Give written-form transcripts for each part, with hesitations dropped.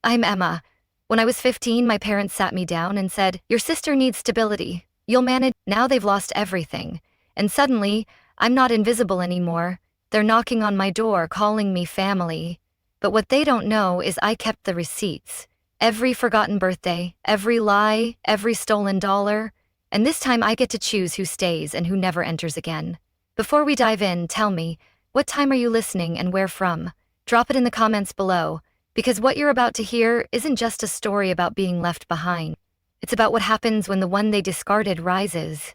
I'm Emma. When I was 15, my parents sat me down and said, "Your sister needs stability. You'll manage." Now they've lost everything. And suddenly, I'm not invisible anymore. They're knocking on my door, calling me family. But what they don't know is I kept the receipts. Every forgotten birthday, every lie, every stolen dollar. And this time I get to choose who stays and who never enters again. Before we dive in, tell me, what time are you listening and where from? Drop it in the comments below, because what you're about to hear isn't just a story about being left behind. It's about what happens when the one they discarded rises.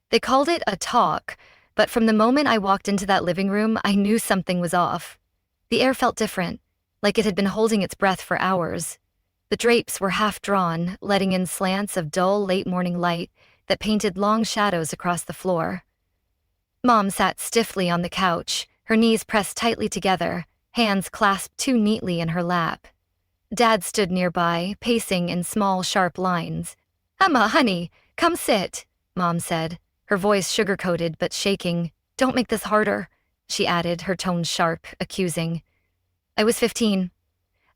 They called it a talk, but from the moment I walked into that living room, I knew something was off. The air felt different, like it had been holding its breath for hours. The drapes were half drawn, letting in slants of dull, late-morning light that painted long shadows across the floor. Mom sat stiffly on the couch, her knees pressed tightly together, hands clasped too neatly in her lap. Dad stood nearby, pacing in small, sharp lines. "Emma, honey, come sit," Mom said, her voice sugar-coated but shaking. "Don't make this harder," she added, her tone sharp, accusing. I was 15.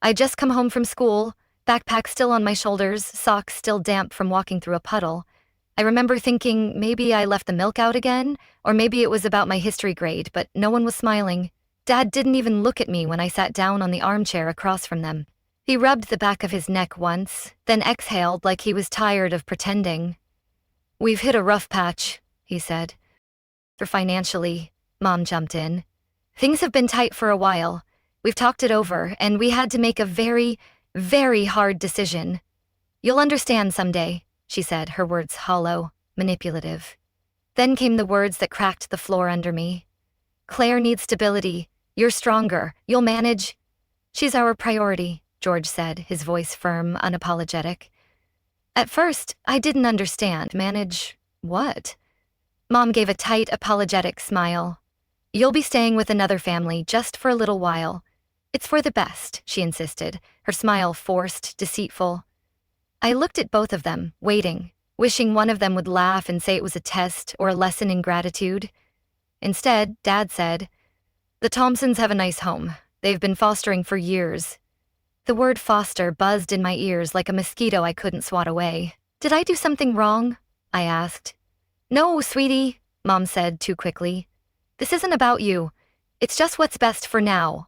I'd just come home from school, backpack still on my shoulders, socks still damp from walking through a puddle. I remember thinking maybe I left the milk out again, or maybe it was about my history grade, but no one was smiling. Dad didn't even look at me when I sat down on the armchair across from them. He rubbed the back of his neck once, then exhaled like he was tired of pretending. "We've hit a rough patch," he said. "For financially," Mom jumped in. "Things have been tight for a while. We've talked it over, and we had to make a very, very hard decision. You'll understand someday," she said, her words hollow, manipulative. Then came the words that cracked the floor under me. "Claire needs stability. You're stronger. You'll manage." "She's our priority," George said, his voice firm, unapologetic. At first, I didn't understand. Manage what? Mom gave a tight, apologetic smile. "You'll be staying with another family just for a little while. It's for the best," she insisted, her smile forced, deceitful. I looked at both of them, waiting, wishing one of them would laugh and say it was a test or a lesson in gratitude. Instead, Dad said, "The Thompsons have a nice home. They've been fostering for years." The word foster buzzed in my ears like a mosquito I couldn't swat away. "Did I do something wrong?" I asked. "No, sweetie," Mom said too quickly. "This isn't about you. It's just what's best for now."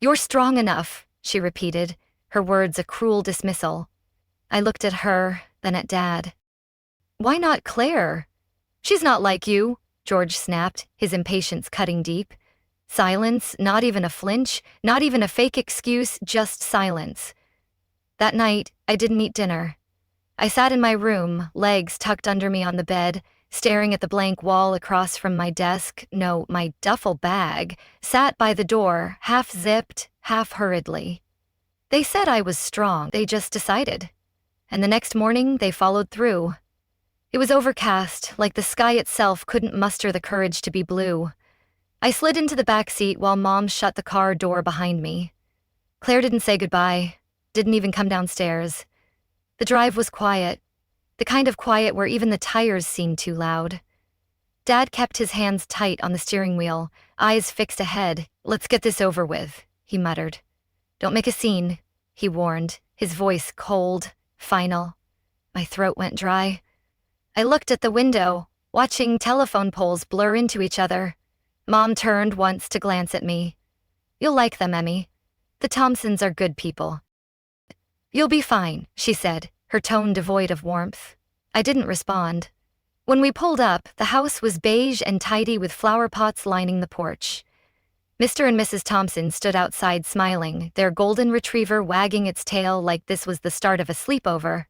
"You're strong enough," she repeated, her words a cruel dismissal. I looked at her, then at Dad. "Why not Claire?" "She's not like you," George snapped, his impatience cutting deep. Silence, not even a flinch, not even a fake excuse, just silence. That night, I didn't eat dinner. I sat in my room, legs tucked under me on the bed, staring at the blank wall across from my desk, no, my duffel bag, sat by the door, half zipped, half hurriedly. They said I was strong, they just decided. And the next morning, they followed through. It was overcast, like the sky itself couldn't muster the courage to be blue. I slid into the back seat while Mom shut the car door behind me. Claire didn't say goodbye, didn't even come downstairs. The drive was quiet, the kind of quiet where even the tires seemed too loud. Dad kept his hands tight on the steering wheel, eyes fixed ahead. "Let's get this over with," he muttered. "Don't make a scene," he warned, his voice cold, final. My throat went dry. I looked at the window, watching telephone poles blur into each other. Mom turned once to glance at me. "You'll like them, Emmy. The Thompsons are good people." "You'll be fine," she said, her tone devoid of warmth. I didn't respond. When we pulled up, the house was beige and tidy with flower pots lining the porch. Mr. and Mrs. Thompson stood outside smiling, their golden retriever wagging its tail like this was the start of a sleepover.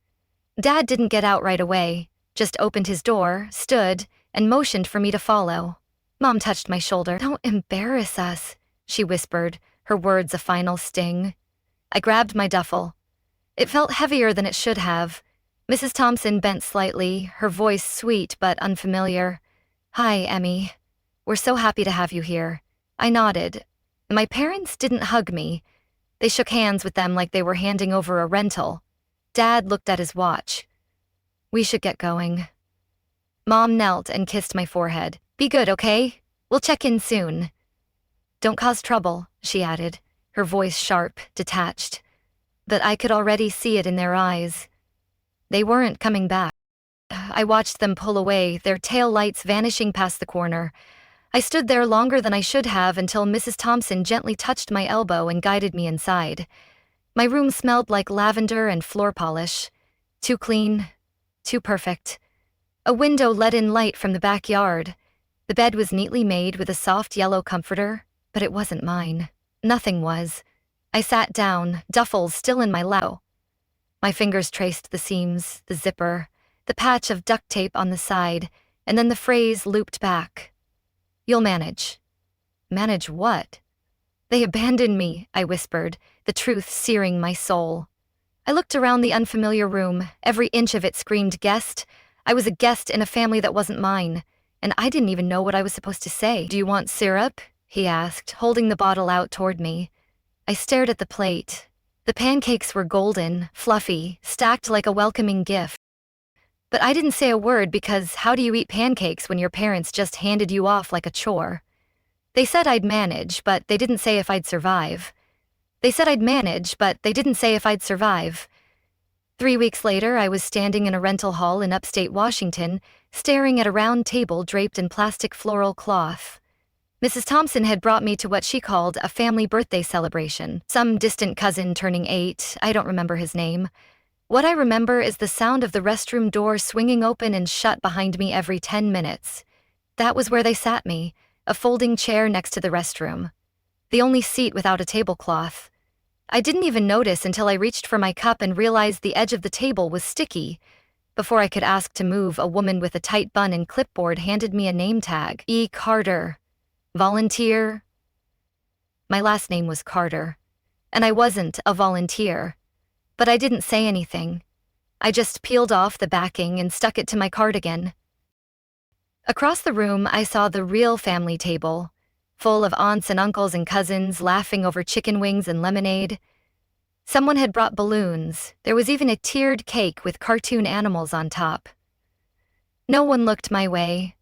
Dad didn't get out right away, just opened his door, stood, and motioned for me to follow. Mom touched my shoulder. "Don't embarrass us," she whispered, her words a final sting. I grabbed my duffel. It felt heavier than it should have. Mrs. Thompson bent slightly, her voice sweet but unfamiliar. "Hi, Emmy. We're so happy to have you here." I nodded. My parents didn't hug me. They shook hands with them like they were handing over a rental. Dad looked at his watch. "We should get going." Mom knelt and kissed my forehead. "Be good, okay? We'll check in soon." "Don't cause trouble," she added, her voice sharp, detached. but I could already see it in their eyes. They weren't coming back. I watched them pull away, their tail lights vanishing past the corner. I stood there longer than I should have until Mrs. Thompson gently touched my elbow and guided me inside. My room smelled like lavender and floor polish. Too clean, too perfect. A window let in light from the backyard. The bed was neatly made with a soft yellow comforter, but it wasn't mine. Nothing was. I sat down, duffels still in my lap. My fingers traced the seams, the zipper, the patch of duct tape on the side, and then the phrase looped back. "You'll manage." Manage what? "They abandoned me," I whispered, the truth searing my soul. I looked around the unfamiliar room. Every inch of it screamed guest. I was a guest in a family that wasn't mine, and I didn't even know what I was supposed to say. "Do you want syrup?" he asked, holding the bottle out toward me. I stared at the plate. The pancakes were golden, fluffy, stacked like a welcoming gift. But I didn't say a word because how do you eat pancakes when your parents just handed you off like a chore? They said I'd manage, but they didn't say if I'd survive. They said I'd manage, but they didn't say if I'd survive. 3 weeks later, I was standing in a rental hall in upstate Washington, staring at a round table draped in plastic floral cloth. Mrs. Thompson had brought me to what she called a family birthday celebration. Some distant cousin turning 8, I don't remember his name. What I remember is the sound of the restroom door swinging open and shut behind me every 10 minutes. That was where they sat me, a folding chair next to the restroom. The only seat without a tablecloth. I didn't even notice until I reached for my cup and realized the edge of the table was sticky. Before I could ask to move, a woman with a tight bun and clipboard handed me a name tag. E. Carter. Volunteer. My last name was Carter, and I wasn't a volunteer. But I didn't say anything. I just peeled off the backing and stuck it to my cardigan. Across the room, I saw the real family table, full of aunts and uncles and cousins laughing over chicken wings and lemonade. Someone had brought balloons. There was even a tiered cake with cartoon animals on top. No one looked my way.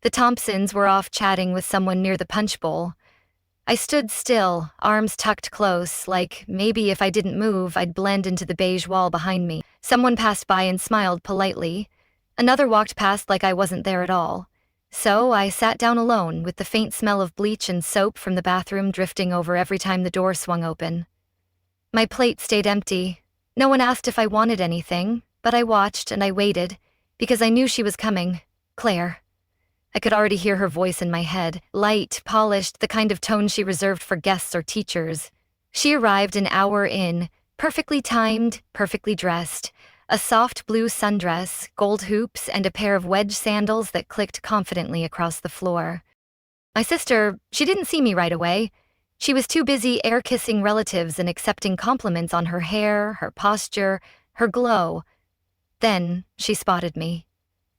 The Thompsons were off chatting with someone near the punch bowl. I stood still, arms tucked close, like maybe if I didn't move, I'd blend into the beige wall behind me. Someone passed by and smiled politely. Another walked past like I wasn't there at all. So I sat down alone, with the faint smell of bleach and soap from the bathroom drifting over every time the door swung open. My plate stayed empty. No one asked if I wanted anything, but I watched and I waited, because I knew she was coming. Claire. I could already hear her voice in my head, light, polished, the kind of tone she reserved for guests or teachers. She arrived an hour in, perfectly timed, perfectly dressed, a soft blue sundress, gold hoops, and a pair of wedge sandals that clicked confidently across the floor. My sister, she didn't see me right away. She was too busy air-kissing relatives and accepting compliments on her hair, her posture, her glow. Then she spotted me.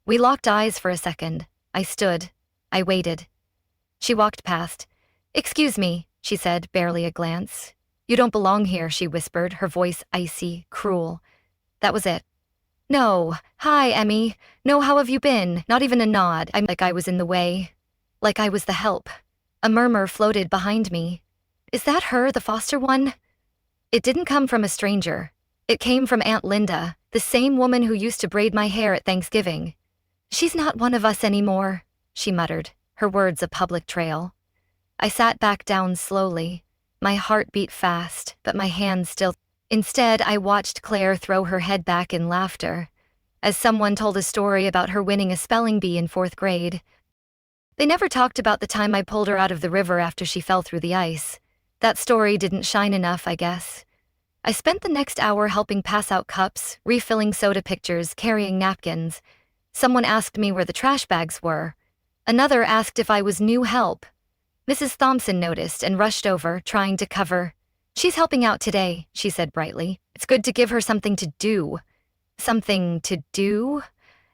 We locked eyes for a second. I stood. I waited. She walked past. "Excuse me," she said, barely a glance. "You don't belong here," she whispered, her voice icy, cruel. That was it. "No. Hi, Emmy. No, how have you been?" Not even a nod. I'm like I was in the way. Like I was the help. A murmur floated behind me. "Is that her, the foster one?" It didn't come from a stranger. It came from Aunt Linda, the same woman who used to braid my hair at Thanksgiving. "She's not one of us anymore," she muttered, her words a public trail. I sat back down slowly. My heart beat fast, but my hands still. Instead, I watched Claire throw her head back in laughter, as someone told a story about her winning a spelling bee in 4th grade. They never talked about the time I pulled her out of the river after she fell through the ice. That story didn't shine enough, I guess. I spent the next hour helping pass out cups, refilling soda pitchers, carrying napkins. Someone asked me where the trash bags were. Another asked if I was new help. Mrs. Thompson noticed and rushed over, trying to cover. "She's helping out today," she said brightly. "It's good to give her something to do." Something to do?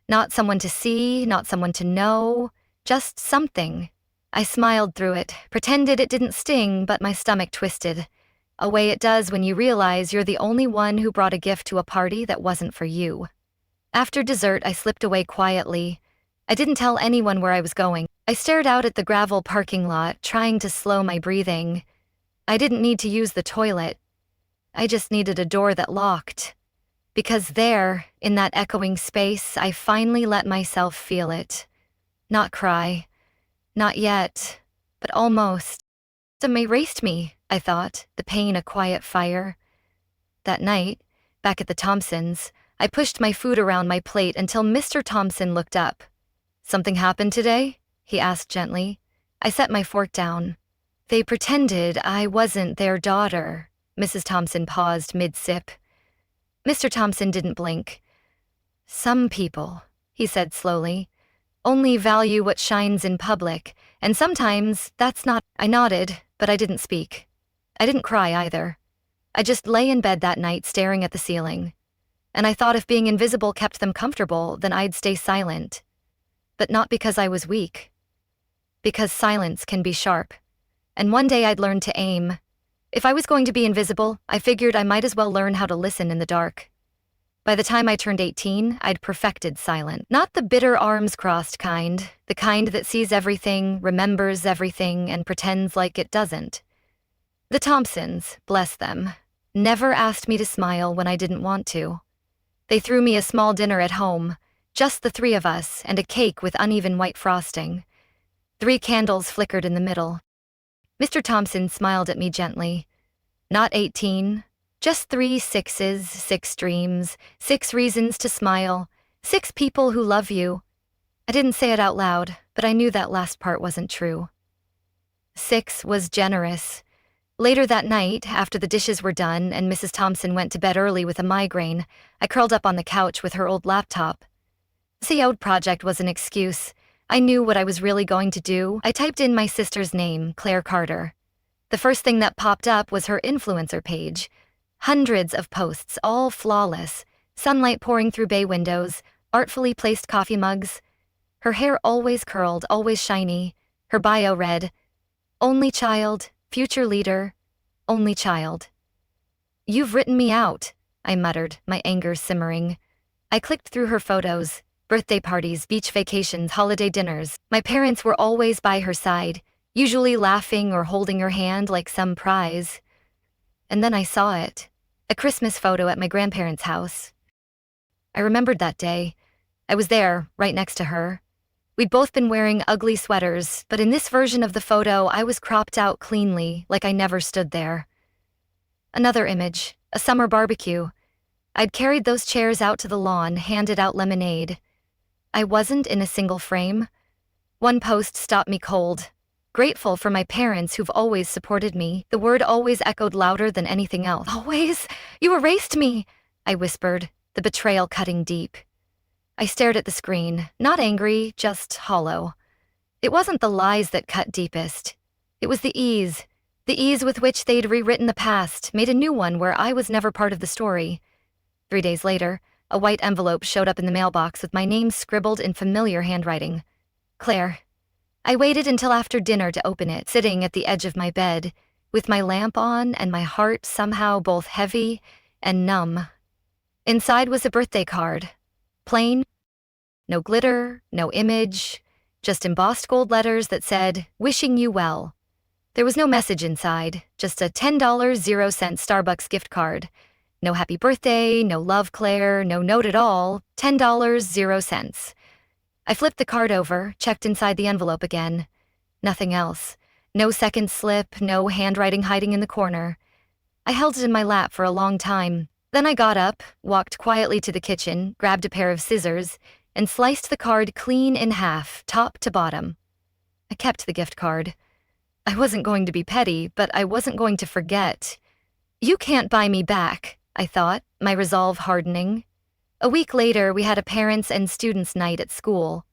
Not someone to see, not someone to know. Just something. I smiled through it, pretended it didn't sting, but my stomach twisted. A way it does when you realize you're the only one who brought a gift to a party that wasn't for you. After dessert, I slipped away quietly. I didn't tell anyone where I was going. I stared out at the gravel parking lot, trying to slow my breathing. I didn't need to use the toilet. I just needed a door that locked. Because there, in that echoing space, I finally let myself feel it. Not cry. Not yet. But almost. Some erased me, I thought, the pain a quiet fire. That night, back at the Thompsons, I pushed my food around my plate until Mr. Thompson looked up. "Something happened today?" he asked gently. I set my fork down. "They pretended I wasn't their daughter." Mrs. Thompson paused mid-sip. Mr. Thompson didn't blink. "Some people," he said slowly, "only value what shines in public, and sometimes that's not—" I nodded, but I didn't speak. I didn't cry either. I just lay in bed that night staring at the ceiling. And I thought if being invisible kept them comfortable, then I'd stay silent. But not because I was weak. Because silence can be sharp. And one day I'd learn to aim. If I was going to be invisible, I figured I might as well learn how to listen in the dark. By the time I turned 18, I'd perfected silent. Not the bitter arms crossed kind, the kind that sees everything, remembers everything, and pretends like it doesn't. The Thompsons, bless them, never asked me to smile when I didn't want to. They threw me a small dinner at home, just the three of us, and a cake with uneven white frosting. 3 candles flickered in the middle. Mr. Thompson smiled at me gently. "Not 18, just 3 sixes, 6 dreams, 6 reasons to smile, 6 people who love you." I didn't say it out loud, but I knew that last part wasn't true. 6 was generous. Later that night, after the dishes were done and Mrs. Thompson went to bed early with a migraine, I curled up on the couch with her old laptop. The out project was an excuse. I knew what I was really going to do. I typed in my sister's name, Claire Carter. The first thing that popped up was her influencer page. Hundreds of posts, all flawless. Sunlight pouring through bay windows, artfully placed coffee mugs. Her hair always curled, always shiny. Her bio read, "Only child, future leader, only child." "You've written me out," I muttered, my anger simmering. I clicked through her photos. Birthday parties, beach vacations, holiday dinners. My parents were always by her side, usually laughing or holding her hand like some prize. And then I saw it. A Christmas photo at my grandparents' house. I remembered that day. I was there, right next to her. We'd both been wearing ugly sweaters, but in this version of the photo, I was cropped out cleanly, like I never stood there. Another image, a summer barbecue. I'd carried those chairs out to the lawn, handed out lemonade. I wasn't in a single frame. One post stopped me cold. Grateful for my parents who've always supported me. The word always echoed louder than anything else. "Always? You erased me," I whispered, the betrayal cutting deep. I stared at the screen, not angry, just hollow. It wasn't the lies that cut deepest. It was the ease with which they'd rewritten the past, made a new one where I was never part of the story. 3 days later, a white envelope showed up in the mailbox with my name scribbled in familiar handwriting. Claire. I waited until after dinner to open it, sitting at the edge of my bed, with my lamp on and my heart somehow both heavy and numb. Inside was a birthday card. Plain. No glitter, no image, just embossed gold letters that said, "Wishing you well." There was no message inside, just a $10 0-cent Starbucks gift card. No happy birthday, no love Claire, no note at all, $10 0 cents. I flipped the card over, checked inside the envelope again. Nothing else. No second slip, no handwriting hiding in the corner. I held it in my lap for a long time. Then I got up, walked quietly to the kitchen, grabbed a pair of scissors, and sliced the card clean in half, top to bottom. I kept the gift card. I wasn't going to be petty, but I wasn't going to forget. "You can't buy me back," I thought, my resolve hardening. A week later, we had a parents' and students' night at school.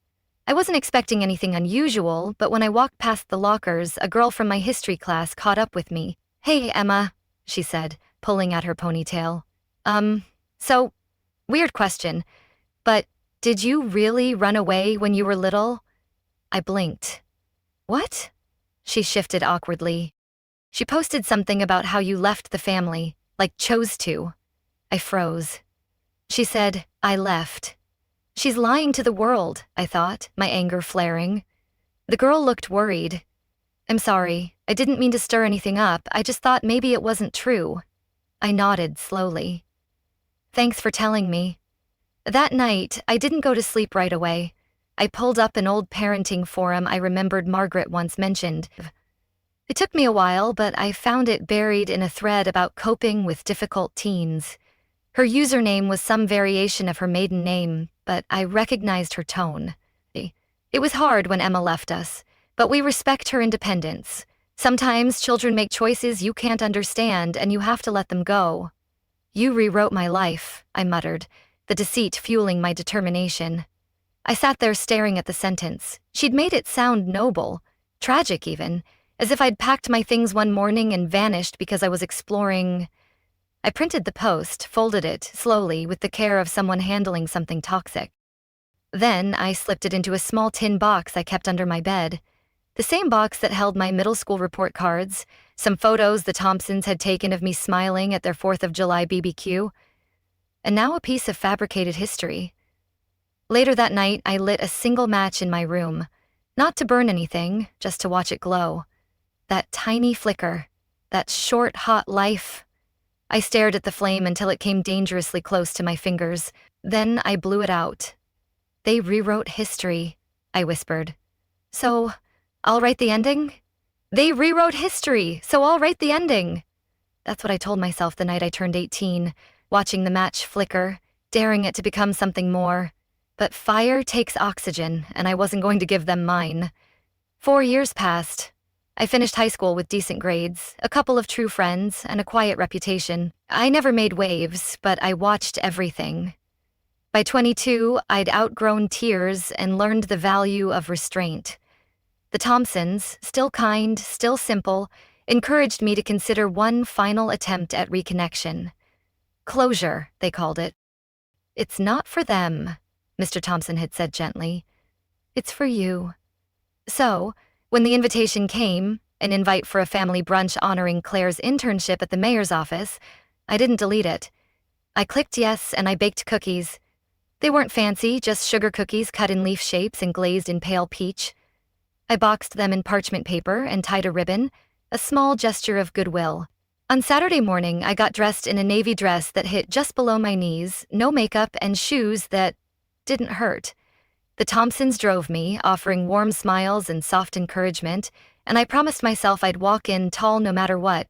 I wasn't expecting anything unusual, but when I walked past the lockers, a girl from my history class caught up with me. "Hey, Emma," she said, pulling at her ponytail. So, weird question, but did you really run away when you were little?" I blinked. "What?" She shifted awkwardly. "She posted something about how you left the family, like chose to." I froze. She said, "I left." She's lying to the world, I thought, my anger flaring. The girl looked worried. "I'm sorry. I didn't mean to stir anything up. I just thought maybe it wasn't true." I nodded slowly. Thanks for telling me. That night, I didn't go to sleep right away. I pulled up an old parenting forum I remembered Margaret once mentioned. It took me a while, but I found it buried in a thread about coping with difficult teens. Her username was some variation of her maiden name, but I recognized her tone. It was hard when Emma left us, but we respect her independence. Sometimes children make choices you can't understand and you have to let them go. You rewrote my life, I muttered, the deceit fueling my determination. I sat there staring at the sentence. She'd made it sound noble, tragic even, as if I'd packed my things one morning and vanished because I was exploring. I printed the post, folded it, slowly, with the care of someone handling something toxic. Then I slipped it into a small tin box I kept under my bed. The same box that held my middle school report cards, some photos the Thompsons had taken of me smiling at their 4th of July BBQ, and now a piece of fabricated history. Later that night, I lit a single match in my room, not to burn anything, just to watch it glow. That tiny flicker, that short, hot life. I stared at the flame until it came dangerously close to my fingers. Then I blew it out. They rewrote history, I whispered. So, I'll write the ending? They rewrote history, so I'll write the ending. That's what I told myself the night I turned 18, watching the match flicker, daring it to become something more. But fire takes oxygen, and I wasn't going to give them mine. 4 years passed. I finished high school with decent grades, a couple of true friends, and a quiet reputation. I never made waves, but I watched everything. By 22, I'd outgrown tears and learned the value of restraint. The Thompsons, still kind, still simple, encouraged me to consider one final attempt at reconnection. Closure, they called it. It's not for them, Mr. Thompson had said gently. It's for you. So, when the invitation came, an invite for a family brunch honoring Claire's internship at the mayor's office, I didn't delete it. I clicked yes and I baked cookies. They weren't fancy, just sugar cookies cut in leaf shapes and glazed in pale peach. I boxed them in parchment paper and tied a ribbon, a small gesture of goodwill. On Saturday morning, I got dressed in a navy dress that hit just below my knees, no makeup, and shoes that didn't hurt. The Thompsons drove me, offering warm smiles and soft encouragement, and I promised myself I'd walk in tall no matter what.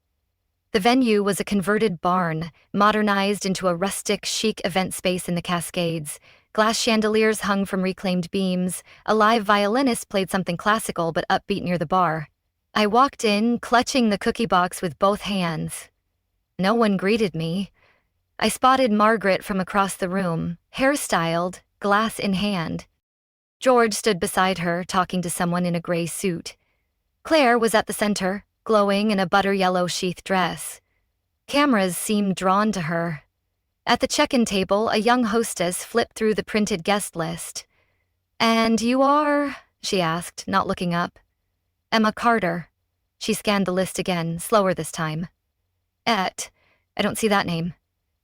The venue was a converted barn, modernized into a rustic, chic event space in the Cascades. Glass chandeliers hung from reclaimed beams. A live violinist played something classical but upbeat near the bar. I walked in, clutching the cookie box with both hands. No one greeted me. I spotted Margaret from across the room, hairstyled, glass in hand. George stood beside her, talking to someone in a gray suit. Claire was at the center, glowing in a butter-yellow sheath dress. Cameras seemed drawn to her. At the check-in table, a young hostess flipped through the printed guest list. "And you are?" she asked, not looking up. "Emma Carter." She scanned the list again, slower this time. I don't see that name.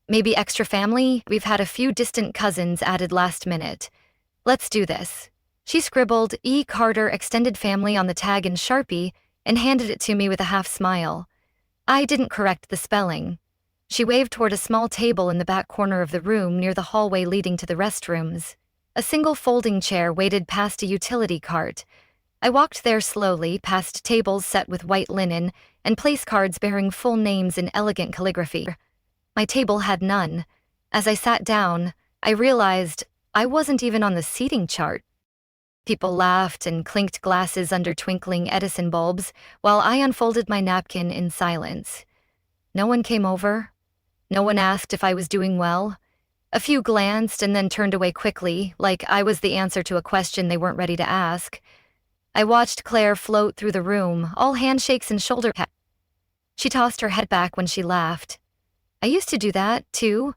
Maybe extra family? We've had a few distant cousins added last minute. Let's do this. She scribbled E. Carter Extended Family on the tag in Sharpie and handed it to me with a half smile. I didn't correct the spelling. She waved toward a small table in the back corner of the room near the hallway leading to the restrooms. A single folding chair waited past a utility cart. I walked there slowly, past tables set with white linen and place cards bearing full names in elegant calligraphy. My table had none. As I sat down, I realized I wasn't even on the seating chart. People laughed and clinked glasses under twinkling Edison bulbs while I unfolded my napkin in silence. No one came over. No one asked if I was doing well. A few glanced and then turned away quickly, like I was the answer to a question they weren't ready to ask. I watched Claire float through the room, all handshakes and shoulder pats. She tossed her head back when she laughed. I used to do that, too,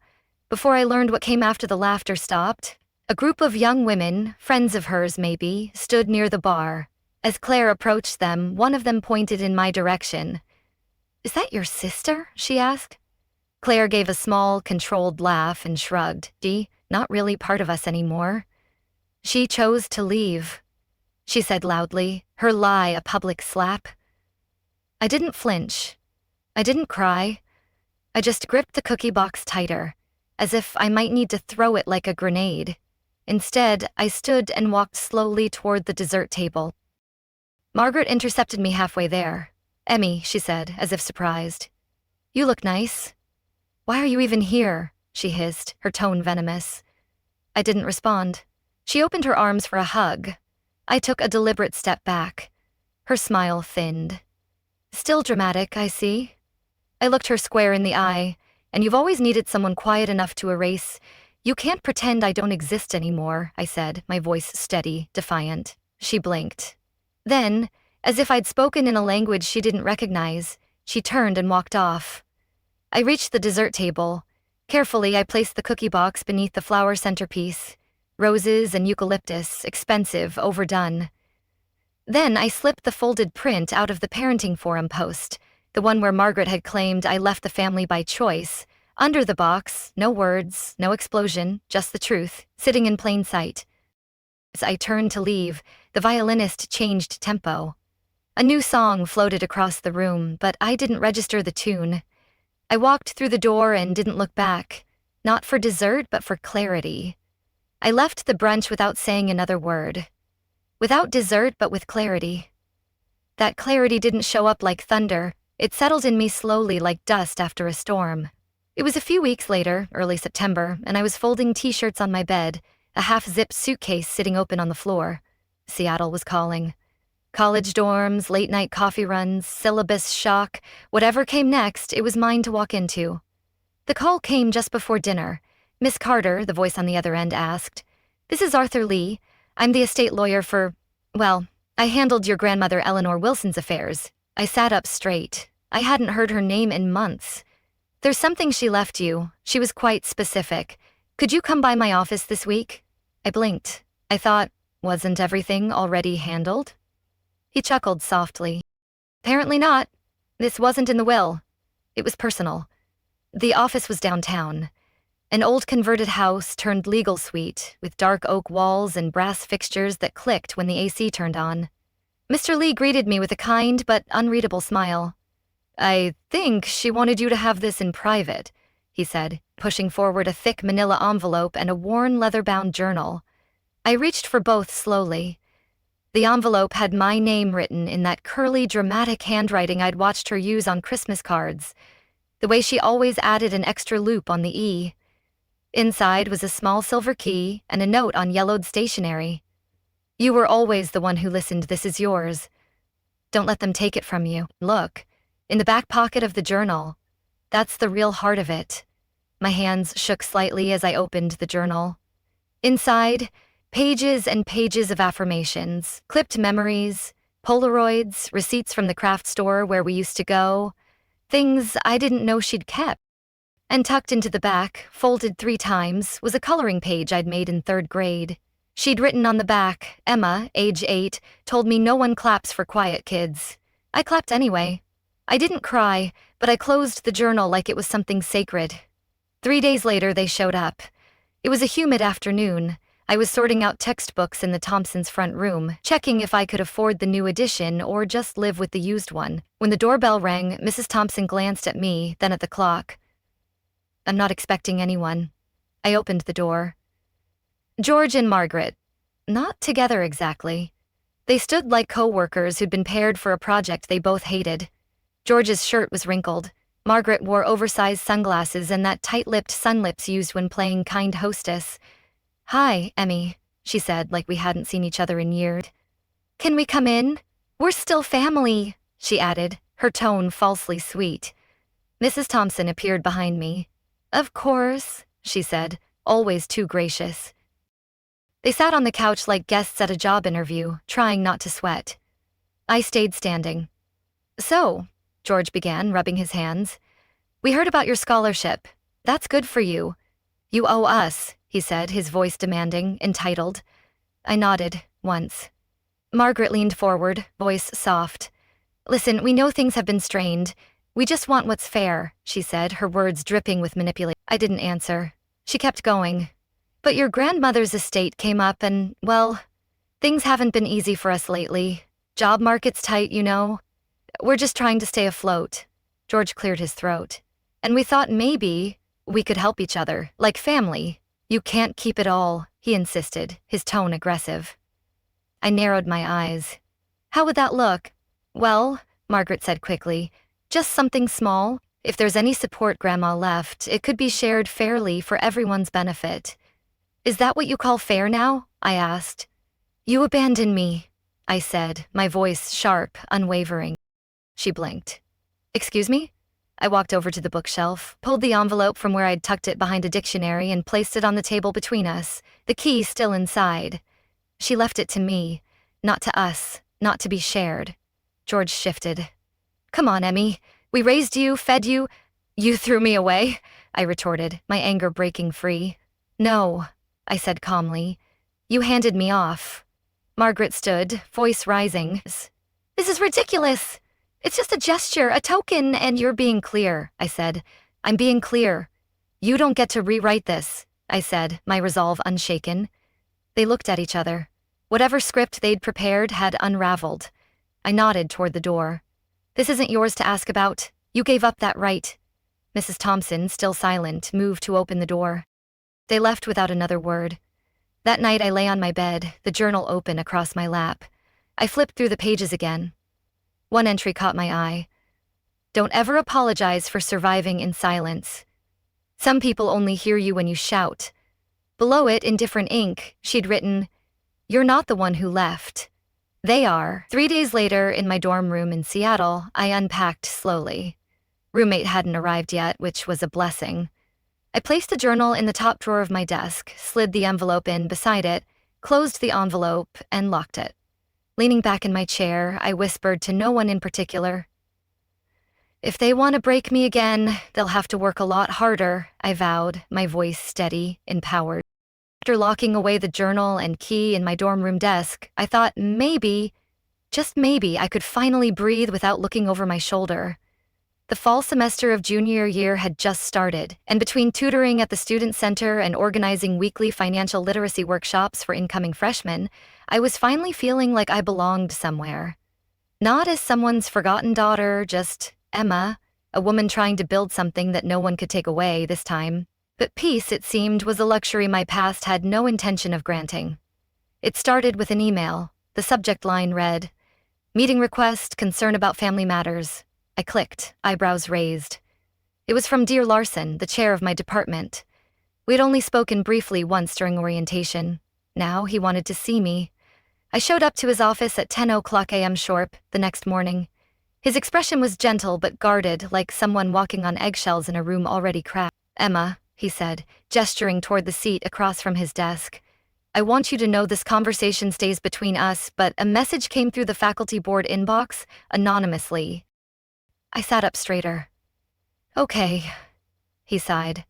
before I learned what came after the laughter stopped. A group of young women, friends of hers maybe, stood near the bar. As Claire approached them, one of them pointed in my direction. "Is that your sister?" she asked. Claire gave a small, controlled laugh and shrugged. Not really part of us anymore. "She chose to leave," she said loudly, her lie a public slap. I didn't flinch. I didn't cry. I just gripped the cookie box tighter, as if I might need to throw it like a grenade. Instead, I stood and walked slowly toward the dessert table. Margaret intercepted me halfway there. "Emmy," she said, as if surprised. "You look nice." "Why are you even here?" she hissed, her tone venomous. I didn't respond. She opened her arms for a hug. I took a deliberate step back. Her smile thinned. "Still dramatic, I see." I looked her square in the eye. "And you've always needed someone quiet enough to erase. You can't pretend I don't exist anymore," I said, my voice steady, defiant. She blinked. Then, as if I'd spoken in a language she didn't recognize, she turned and walked off. I reached the dessert table. Carefully, I placed the cookie box beneath the flower centerpiece. Roses and eucalyptus, expensive, overdone. Then I slipped the folded print out of the parenting forum post, the one where Margaret had claimed I left the family by choice. Under the box, no words, no explosion, just the truth, sitting in plain sight. As I turned to leave, the violinist changed tempo. A new song floated across the room, but I didn't register the tune. I walked through the door and didn't look back, not for dessert, but for clarity. I left the brunch without saying another word. Without dessert, but with clarity. That clarity didn't show up like thunder. It settled in me slowly like dust after a storm. It was a few weeks later, early September, and I was folding t-shirts on my bed, a half-zipped suitcase sitting open on the floor. Seattle was calling. College dorms, late-night coffee runs, syllabus shock, whatever came next, it was mine to walk into. The call came just before dinner. "Miss Carter," the voice on the other end asked. "This is Arthur Lee. I'm the estate lawyer for, well, I handled your grandmother Eleanor Wilson's affairs." I sat up straight. I hadn't heard her name in months. "There's something she left you. She was quite specific. Could you come by my office this week?" I blinked. I thought, wasn't everything already handled? He chuckled softly. "Apparently not. This wasn't in the will. It was personal." The office was downtown. An old converted house turned legal suite, with dark oak walls and brass fixtures that clicked when the AC turned on. Mr. Lee greeted me with a kind but unreadable smile. "I think she wanted you to have this in private," he said, pushing forward a thick manila envelope and a worn leather-bound journal. I reached for both slowly. The envelope had my name written in that curly, dramatic handwriting I'd watched her use on Christmas cards, the way she always added an extra loop on the E. Inside was a small silver key and a note on yellowed stationery. "You were always the one who listened. This is yours. Don't let them take it from you. Look, in the back pocket of the journal. That's the real heart of it." My hands shook slightly as I opened the journal. Inside, pages and pages of affirmations, clipped memories, Polaroids, receipts from the craft store where we used to go, things I didn't know she'd kept. And tucked into the back, folded 3 times, was a coloring page I'd made in 3rd grade. She'd written on the back, "Emma, age 8, told me no one claps for quiet kids." I clapped anyway. I didn't cry, but I closed the journal like it was something sacred. 3 days later, they showed up. It was a humid afternoon. I was sorting out textbooks in the Thompsons' front room, checking if I could afford the new edition or just live with the used one. When the doorbell rang, Mrs. Thompson glanced at me, then at the clock. "I'm not expecting anyone." I opened the door. George and Margaret. Not together exactly. They stood like co-workers who'd been paired for a project they both hated. George's shirt was wrinkled. Margaret wore oversized sunglasses and that tight-lipped sun lips used when playing kind hostess. "Hi, Emmy," she said like we hadn't seen each other in years. "Can we come in? We're still family," she added, her tone falsely sweet. Mrs. Thompson appeared behind me. "Of course," she said, always too gracious. They sat on the couch like guests at a job interview, trying not to sweat. I stayed standing. "So," George began, rubbing his hands, "we heard about your scholarship. That's good for you. You owe us," he said, his voice demanding, entitled. I nodded, once. Margaret leaned forward, voice soft. "Listen, we know things have been strained. We just want what's fair," she said, her words dripping with manipulation. I didn't answer. She kept going. "But your grandmother's estate came up and, well, things haven't been easy for us lately. Job market's tight, you know. We're just trying to stay afloat." George cleared his throat. And we thought maybe we could help each other, like family. You can't keep it all, he insisted, his tone aggressive. I narrowed my eyes. How would that look? Well, Margaret said quickly, just something small. If there's any support Grandma left, it could be shared fairly for everyone's benefit. Is that what you call fair now? I asked. You abandoned me, I said, my voice sharp, unwavering. She blinked. Excuse me? I walked over to the bookshelf, pulled the envelope from where I'd tucked it behind a dictionary and placed it on the table between us, the key still inside. She left it to me, not to us, not to be shared. George shifted. Come on, Emmy. We raised you, fed you. You threw me away, I retorted, my anger breaking free. No, I said calmly. You handed me off. Margaret stood, voice rising. This is ridiculous. It's just a gesture, a token, and you're being clear, I said. I'm being clear. You don't get to rewrite this, I said, my resolve unshaken. They looked at each other. Whatever script they'd prepared had unraveled. I nodded toward the door. This isn't yours to ask about. You gave up that right. Mrs. Thompson, still silent, moved to open the door. They left without another word. That night I lay on my bed, the journal open across my lap. I flipped through the pages again. One entry caught my eye. Don't ever apologize for surviving in silence. Some people only hear you when you shout. Below it, in different ink, she'd written, You're not the one who left. They are. 3 days later, in my dorm room in Seattle, I unpacked slowly. Roommate hadn't arrived yet, which was a blessing. I placed the journal in the top drawer of my desk, slid the envelope in beside it, closed the envelope, and locked it. Leaning back in my chair, I whispered to no one in particular. If they want to break me again, they'll have to work a lot harder, I vowed, my voice steady, empowered. After locking away the journal and key in my dorm room desk, I thought maybe, just maybe, I could finally breathe without looking over my shoulder. The fall semester of junior year had just started, and between tutoring at the student center and organizing weekly financial literacy workshops for incoming freshmen, I was finally feeling like I belonged somewhere. Not as someone's forgotten daughter, just Emma, a woman trying to build something that no one could take away this time. But peace, it seemed, was a luxury my past had no intention of granting. It started with an email. The subject line read, Meeting request, concern about family matters. I clicked, eyebrows raised. It was from Dear Larson, the chair of my department. We'd only spoken briefly once during orientation. Now he wanted to see me. I showed up to his office at 10:00 a.m. sharp the next morning. His expression was gentle but guarded, like someone walking on eggshells in a room already cracked. Emma, he said, gesturing toward the seat across from his desk. I want you to know this conversation stays between us, but a message came through the faculty board inbox, anonymously. I sat up straighter. Okay, he sighed.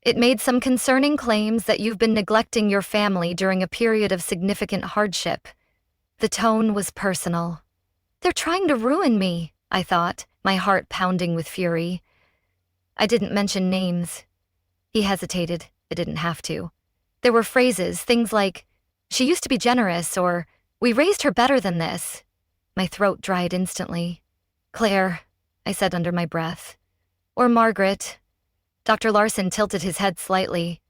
It made some concerning claims that you've been neglecting your family during a period of significant hardship. The tone was personal. They're trying to ruin me, I thought, my heart pounding with fury. I didn't mention names. He hesitated. I didn't have to. There were phrases, things like, she used to be generous, or, we raised her better than this. My throat dried instantly. Claire, I said under my breath. Or Margaret. Dr. Larson tilted his head slightly.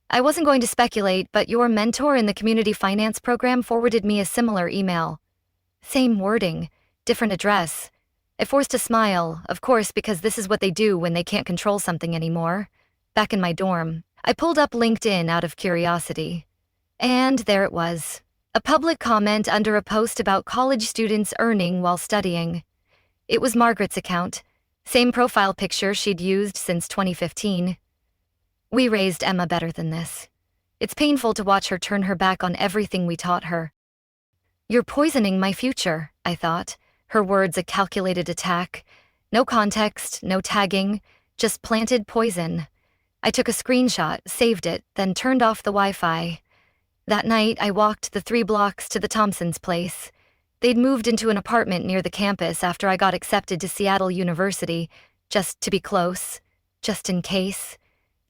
I wasn't going to speculate, but your mentor in the community finance program forwarded me a similar email. Same wording, different address. I forced a smile, of course, because this is what they do when they can't control something anymore. Back in my dorm, I pulled up LinkedIn out of curiosity. And there it was. A public comment under a post about college students earning while studying. It was Margaret's account. Same profile picture she'd used since 2015. We raised Emma better than this. It's painful to watch her turn her back on everything we taught her. You're poisoning my future, I thought, her words a calculated attack. No context, no tagging, just planted poison. I took a screenshot, saved it, then turned off the Wi-Fi. That night, I walked the 3 blocks to the Thompsons' place. They'd moved into an apartment near the campus after I got accepted to Seattle University, just to be close, just in case.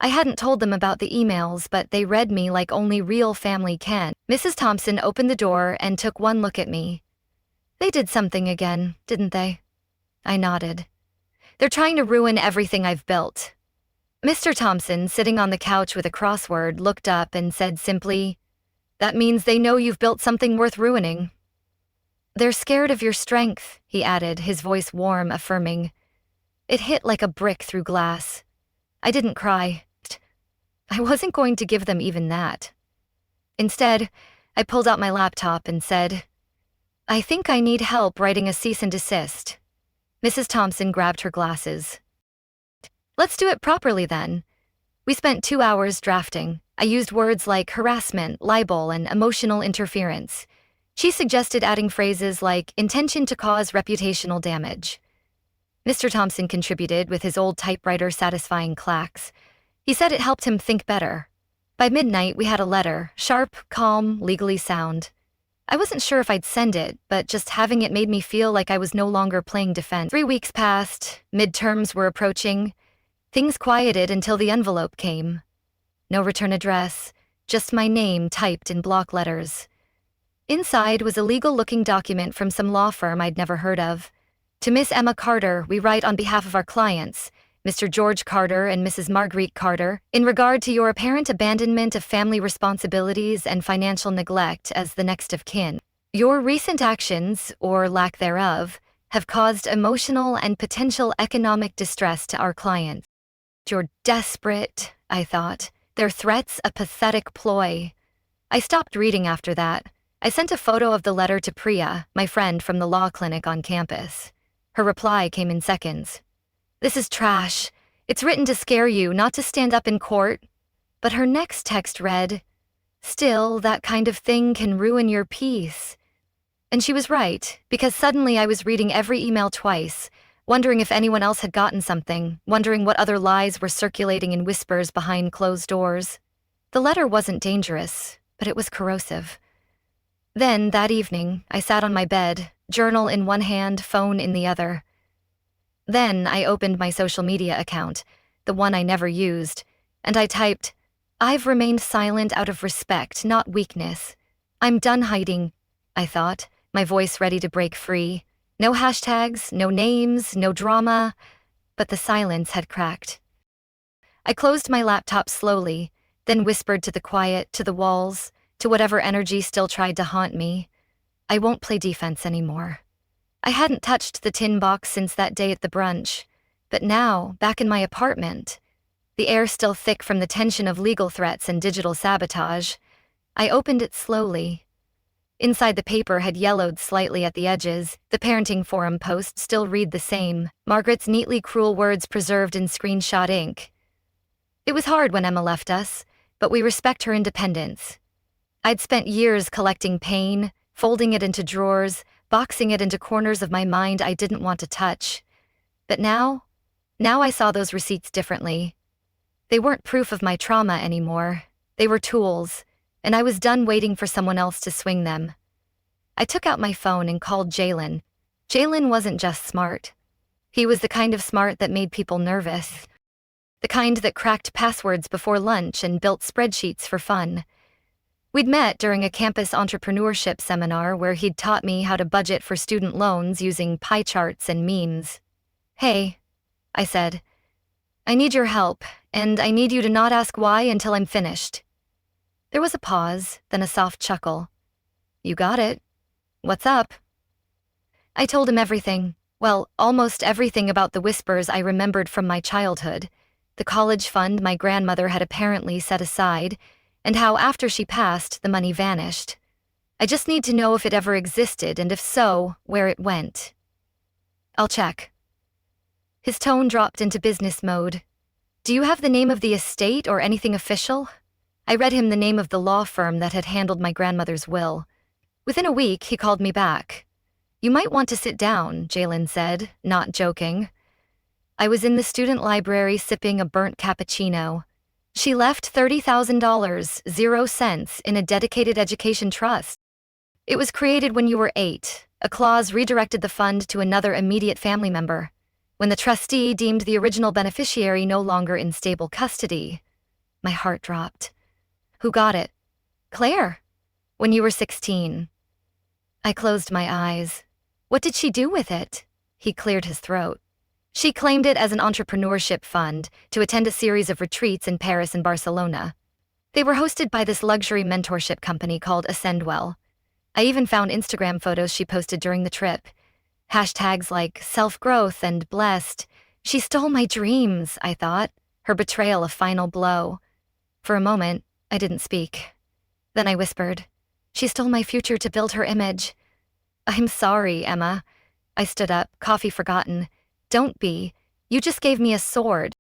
I hadn't told them about the emails, but they read me like only real family can. Mrs. Thompson opened the door and took one look at me. They did something again, didn't they? I nodded. They're trying to ruin everything I've built. Mr. Thompson, sitting on the couch with a crossword, looked up and said simply, "That means they know you've built something worth ruining." "They're scared of your strength," he added, his voice warm, affirming. It hit like a brick through glass. I didn't cry. I wasn't going to give them even that. Instead, I pulled out my laptop and said, "I think I need help writing a cease and desist." Mrs. Thompson grabbed her glasses. "Let's do it properly then." We spent 2 hours drafting. I used words like harassment, libel, and emotional interference. She suggested adding phrases like intention to cause reputational damage. Mr. Thompson contributed with his old typewriter satisfying clacks. He said it helped him think better. By midnight, we had a letter, sharp, calm, legally sound. I wasn't sure if I'd send it, but just having it made me feel like I was no longer playing defense. 3 weeks passed, midterms were approaching. Things quieted until the envelope came. No return address, just my name typed in block letters. Inside was a legal-looking document from some law firm I'd never heard of. "To Miss Emma Carter, we write on behalf of our clients, Mr. George Carter and Mrs. Marguerite Carter, in regard to your apparent abandonment of family responsibilities and financial neglect as the next of kin. Your recent actions, or lack thereof, have caused emotional and potential economic distress to our clients." "You're desperate," I thought. "Their threats a pathetic ploy." I stopped reading after that. I sent a photo of the letter to Priya, my friend from the law clinic on campus. Her reply came in seconds. "This is trash. It's written to scare you, not to stand up in court." But her next text read, "Still, that kind of thing can ruin your peace." And she was right, because suddenly I was reading every email twice, wondering if anyone else had gotten something, wondering what other lies were circulating in whispers behind closed doors. The letter wasn't dangerous, but it was corrosive. Then, that evening, I sat on my bed, journal in one hand, phone in the other. Then I opened my social media account, the one I never used, and I typed, "I've remained silent out of respect, not weakness. I'm done hiding," I thought, my voice ready to break free. No hashtags, no names, no drama, but the silence had cracked. I closed my laptop slowly, then whispered to the quiet, to the walls, to whatever energy still tried to haunt me, "I won't play defense anymore." I hadn't touched the tin box since that day at the brunch, but now, back in my apartment, the air still thick from the tension of legal threats and digital sabotage, I opened it slowly. Inside the paper had yellowed slightly at the edges, the parenting forum post still read the same, Margaret's neatly cruel words preserved in screenshot ink. It was hard when Emma left us, but we respect her independence. I'd spent years collecting pain, folding it into drawers, boxing it into corners of my mind I didn't want to touch. But now I saw those receipts differently. They weren't proof of my trauma anymore. They were tools, and I was done waiting for someone else to swing them. I took out my phone and called Jalen. Jalen wasn't just smart. He was the kind of smart that made people nervous. The kind that cracked passwords before lunch and built spreadsheets for fun. We'd met during a campus entrepreneurship seminar where he'd taught me how to budget for student loans using pie charts and memes. "Hey," I said, "I need your help, and I need you to not ask why until I'm finished." There was a pause, then a soft chuckle. "You got it. What's up?" I told him everything, well, almost everything about the whispers I remembered from my childhood, the college fund my grandmother had apparently set aside, and how after she passed, the money vanished. I just need to know if it ever existed, and if so, where it went. "I'll check." His tone dropped into business mode. "Do you have the name of the estate or anything official?" I read him the name of the law firm that had handled my grandmother's will. Within a week, he called me back. "You might want to sit down," Jalen said, not joking. I was in the student library sipping a burnt cappuccino. "She left $30,000, 0 cents, in a dedicated education trust. It was created when you were 8. A clause redirected the fund to another immediate family member, when the trustee deemed the original beneficiary no longer in stable custody." My heart dropped. "Who got it?" "Claire. When you were 16. I closed my eyes. "What did she do with it?" He cleared his throat. She claimed it as an entrepreneurship fund to attend a series of retreats in Paris and Barcelona. They were hosted by this luxury mentorship company called Ascendwell. I even found Instagram photos she posted during the trip. Hashtags like self-growth and blessed. She stole my dreams, I thought. Her betrayal a final blow. For a moment, I didn't speak. Then I whispered, "She stole my future to build her image." "I'm sorry, Emma." I stood up, coffee forgotten. "Don't be. You just gave me a sword."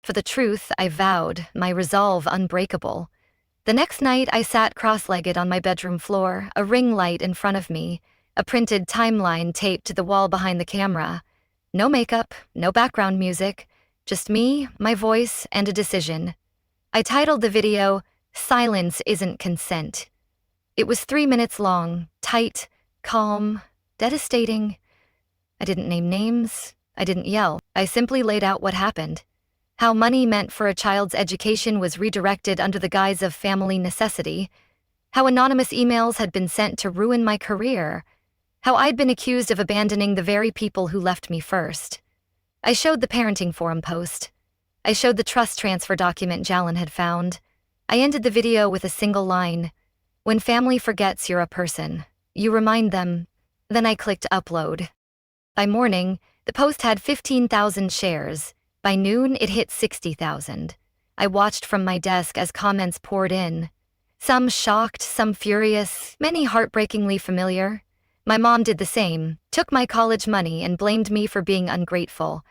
For the truth, I vowed, my resolve unbreakable. The next night, I sat cross-legged on my bedroom floor, a ring light in front of me, a printed timeline taped to the wall behind the camera. No makeup, no background music, just me, my voice, and a decision. I titled the video, "Silence Isn't Consent." It was 3 minutes long, tight, calm, devastating. I didn't name names. I didn't yell. I simply laid out what happened. How money meant for a child's education was redirected under the guise of family necessity. How anonymous emails had been sent to ruin my career. How I'd been accused of abandoning the very people who left me first. I showed the parenting forum post. I showed the trust transfer document Jalen had found. I ended the video with a single line. "When family forgets you're a person, you remind them." Then I clicked upload. By morning, the post had 15,000 shares. By noon, it hit 60,000. I watched from my desk as comments poured in. Some shocked, some furious, many heartbreakingly familiar. My mom did the same, took my college money and blamed me for being ungrateful.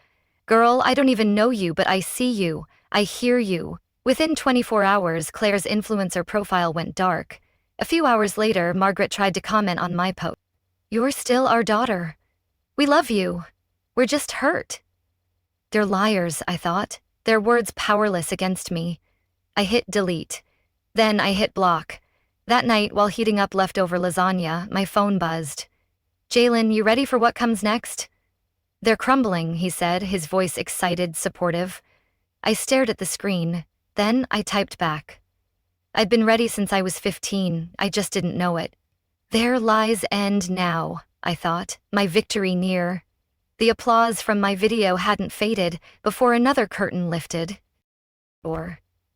"Girl, I don't even know you, but I see you. I hear you." Within 24 hours, Claire's influencer profile went dark. A few hours later, Margaret tried to comment on my post. "You're still our daughter. We love you. We're just hurt." They're liars, I thought, their words powerless against me. I hit delete. Then I hit block. That night, while heating up leftover lasagna, my phone buzzed. "Jalen, you ready for what comes next?" "They're crumbling," he said, his voice excited, supportive. I stared at the screen. Then I typed back. I'd been ready since I was 15, I just didn't know it. Their lies end now, I thought, my victory near. The applause from my video hadn't faded before another curtain lifted.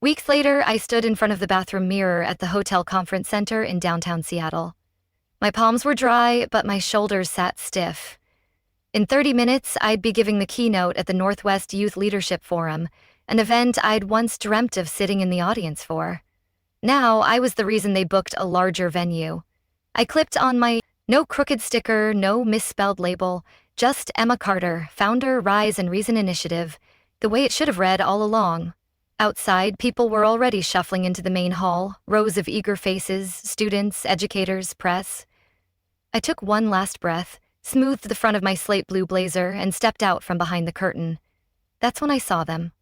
Weeks later, I stood in front of the bathroom mirror at the hotel conference center in downtown Seattle. My palms were dry, but my shoulders sat stiff. In 30 minutes, I'd be giving the keynote at the Northwest Youth Leadership Forum, an event I'd once dreamt of sitting in the audience for. Now, I was the reason they booked a larger venue. I clipped on my no crooked sticker, no misspelled label, just Emma Carter, founder, Rise and Reason Initiative, the way it should have read all along. Outside, people were already shuffling into the main hall, rows of eager faces, students, educators, press. I took one last breath, smoothed the front of my slate blue blazer, and stepped out from behind the curtain. That's when I saw them.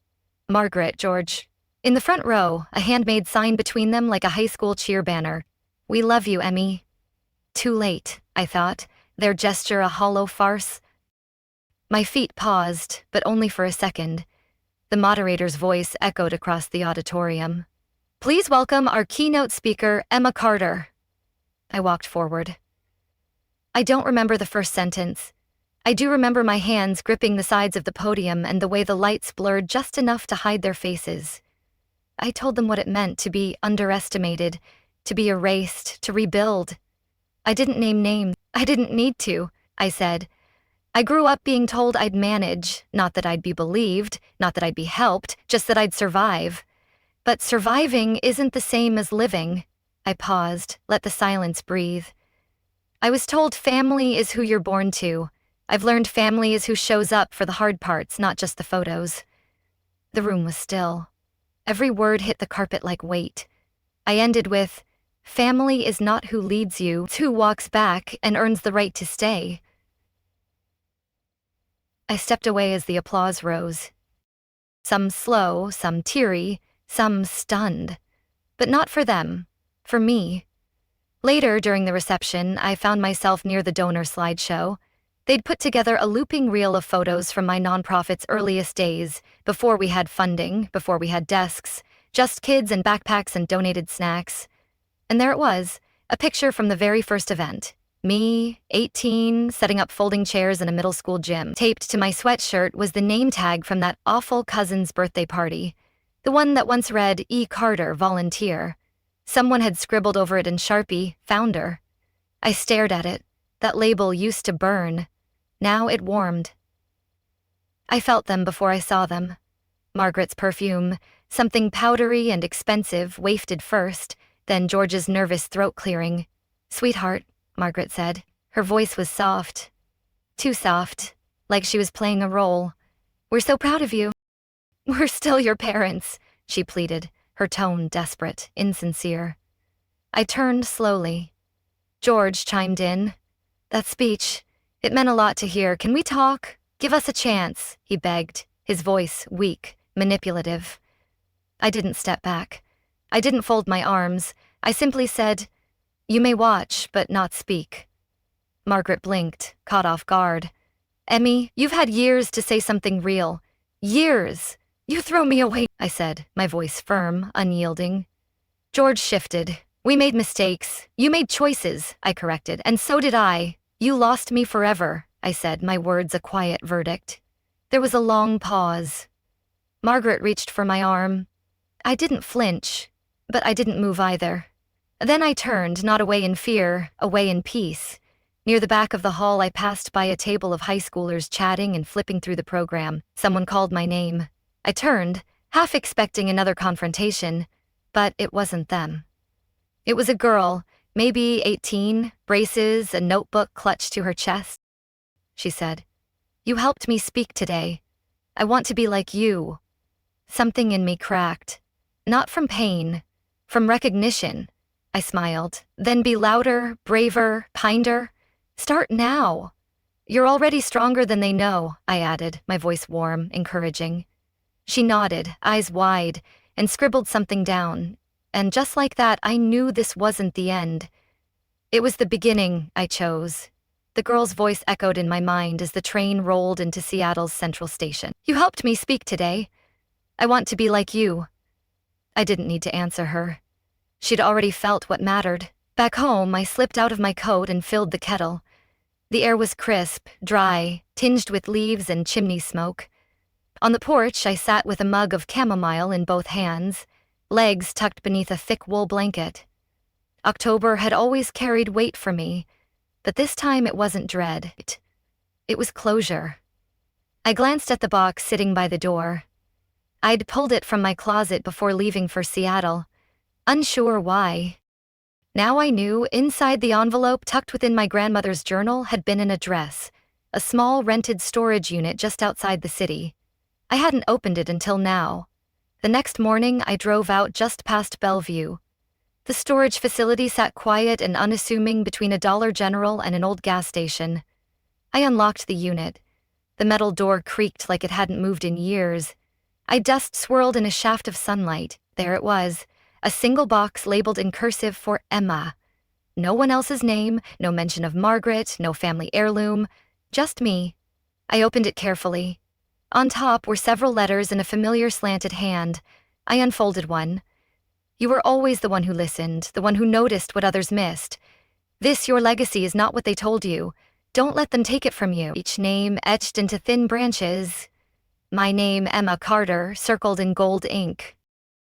Margaret, George. In the front row, a handmade sign between them like a high school cheer banner. "We love you, Emmy." Too late, I thought, their gesture a hollow farce. My feet paused, but only for a second. The moderator's voice echoed across the auditorium. "Please welcome our keynote speaker, Emma Carter." I walked forward. I don't remember the first sentence. I do remember my hands gripping the sides of the podium and the way the lights blurred just enough to hide their faces. I told them what it meant to be underestimated, to be erased, to rebuild. I didn't name names. I didn't need to, I said. I grew up being told I'd manage, not that I'd be believed, not that I'd be helped, just that I'd survive. But surviving isn't the same as living. I paused, let the silence breathe. I was told family is who you're born to. I've learned family is who shows up for the hard parts, not just the photos. The room was still. Every word hit the carpet like weight. I ended with, "Family is not who leads you, it's who walks back and earns the right to stay." I stepped away as the applause rose. Some slow, some teary, some stunned. But not for them, for me. Later, during the reception, I found myself near the donor slideshow. They'd put together a looping reel of photos from my nonprofit's earliest days, before we had funding, before we had desks, just kids and backpacks and donated snacks. And there it was, a picture from the very first event. Me, 18, setting up folding chairs in a middle school gym. Taped to my sweatshirt was the name tag from that awful cousin's birthday party. The one that once read, E. Carter, volunteer. Someone had scribbled over it in Sharpie, founder. I stared at it. That label used to burn. Now it warmed. I felt them before I saw them. Margaret's perfume, something powdery and expensive, wafted first, then George's nervous throat clearing. "Sweetheart," Margaret said. Her voice was soft. Too soft, like she was playing a role. "We're so proud of you." "We're still your parents," she pleaded, her tone desperate, insincere. I turned slowly. George chimed in. "That speech, it meant a lot to hear. Can we talk? Give us a chance," he begged, his voice weak, manipulative. I didn't step back. I didn't fold my arms. I simply said, "You may watch, but not speak." Margaret blinked, caught off guard. "Emmy, you've had years to say something real. Years. You throw me away," I said, my voice firm, unyielding. George shifted. "We made mistakes. You made choices," I corrected, "and so did I. You lost me forever," I said, my words a quiet verdict. There was a long pause. Margaret reached for my arm. I didn't flinch, but I didn't move either. Then I turned, not away in fear, away in peace. Near the back of the hall, I passed by a table of high schoolers chatting and flipping through the program. Someone called my name. I turned, half expecting another confrontation, but it wasn't them. It was a girl, maybe 18, braces, a notebook clutched to her chest. She said, "You helped me speak today. I want to be like you." Something in me cracked. Not from pain, from recognition. I smiled. "Then be louder, braver, kinder. Start now." "You're already stronger than they know," I added, my voice warm, encouraging. She nodded, eyes wide, and scribbled something down. And just like that, I knew this wasn't the end. It was the beginning I chose. The girl's voice echoed in my mind as the train rolled into Seattle's Central Station. "You helped me speak today. I want to be like you." I didn't need to answer her. She'd already felt what mattered. Back home, I slipped out of my coat and filled the kettle. The air was crisp, dry, tinged with leaves and chimney smoke. On the porch, I sat with a mug of chamomile in both hands, legs tucked beneath a thick wool blanket. October had always carried weight for me, but this time it wasn't dread. It was closure. I glanced at the box sitting by the door. I'd pulled it from my closet before leaving for Seattle, unsure why. Now I knew inside the envelope tucked within my grandmother's journal had been an address, a small rented storage unit just outside the city. I hadn't opened it until now. The next morning, I drove out just past Bellevue. The storage facility sat quiet and unassuming between a Dollar General and an old gas station. I unlocked the unit. The metal door creaked like it hadn't moved in years. I dust swirled in a shaft of sunlight. There it was, a single box labeled in cursive for Emma. No one else's name, no mention of Margaret, no family heirloom, just me. I opened it carefully. On top were several letters in a familiar slanted hand. I unfolded one. "You were always the one who listened, the one who noticed what others missed. This, your legacy, is not what they told you. Don't let them take it from you." Each name etched into thin branches. My name, Emma Carter, circled in gold ink.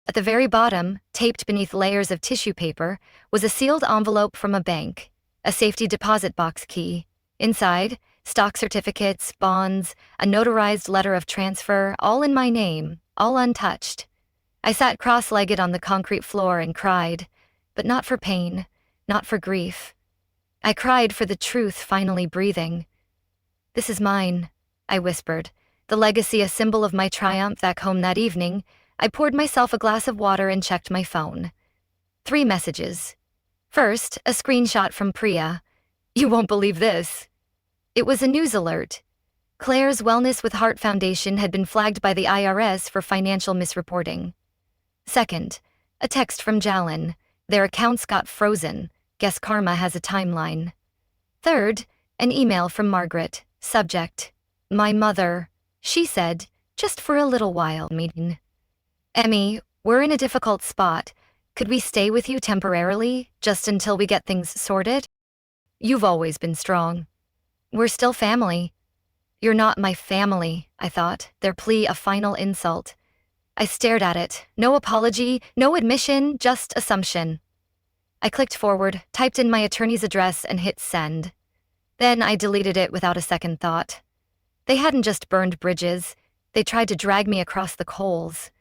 At the very bottom, taped beneath layers of tissue paper, was a sealed envelope from a bank, a safety deposit box key. Inside, stock certificates, bonds, a notarized letter of transfer, all in my name, all untouched. I sat cross-legged on the concrete floor and cried, but not for pain, not for grief. I cried for the truth finally breathing. "This is mine," I whispered, the legacy a symbol of my triumph. Back home that evening, I poured myself a glass of water and checked my phone. 3 messages. First, a screenshot from Priya. "You won't believe this." It was a news alert. Claire's Wellness with Heart Foundation had been flagged by the IRS for financial misreporting. Second, a text from Jalen. Their accounts got frozen. Guess karma has a timeline. Third, an email from Margaret. Subject, "My mother." She said, "Just for a little while, meeting. Emmy, we're in a difficult spot. Could we stay with you temporarily, just until we get things sorted?" You've always been strong. We're still family. You're not my family, I thought, their plea a final insult. I stared at it. No apology, no admission, just assumption. I clicked forward, typed in my attorney's address, and hit send. Then I deleted it without a second thought. They hadn't just burned bridges, they tried to drag me across the coals.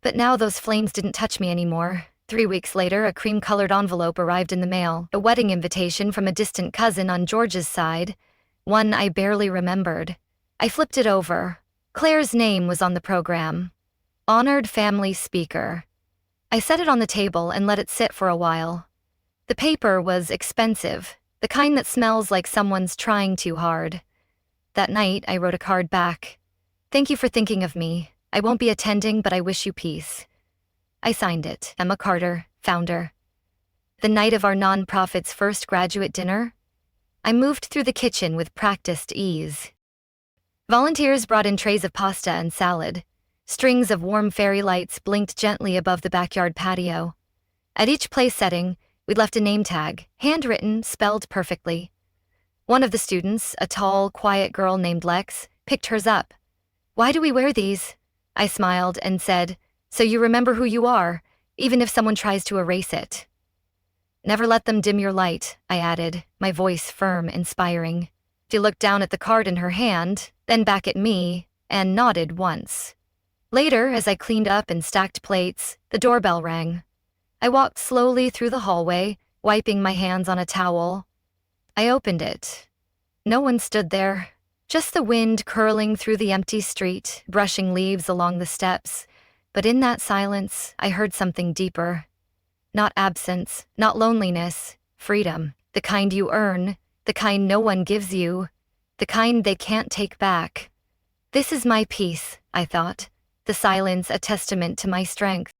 But now those flames didn't touch me anymore. 3 weeks later, a cream-colored envelope arrived in the mail, a wedding invitation from a distant cousin on George's side, one I barely remembered. I flipped it over. Claire's name was on the program. Honored family speaker. I set it on the table and let it sit for a while. The paper was expensive, the kind that smells like someone's trying too hard. That night, I wrote a card back. Thank you for thinking of me. I won't be attending, but I wish you peace. I signed it, Emma Carter, founder. The night of our nonprofit's first graduate dinner, I moved through the kitchen with practiced ease. Volunteers brought in trays of pasta and salad. Strings of warm fairy lights blinked gently above the backyard patio. At each place setting, we'd left a name tag, handwritten, spelled perfectly. One of the students, a tall, quiet girl named Lex, picked hers up. Why do we wear these? I smiled and said, so you remember who you are, even if someone tries to erase it. Never let them dim your light, I added, my voice firm, inspiring. She looked down at the card in her hand, then back at me, and nodded once. Later, as I cleaned up and stacked plates, the doorbell rang. I walked slowly through the hallway, wiping my hands on a towel. I opened it. No one stood there, just the wind curling through the empty street, brushing leaves along the steps. But in that silence, I heard something deeper. Not absence, not loneliness, freedom. The kind you earn, the kind no one gives you, the kind they can't take back. This is my peace, I thought, the silence a testament to my strength.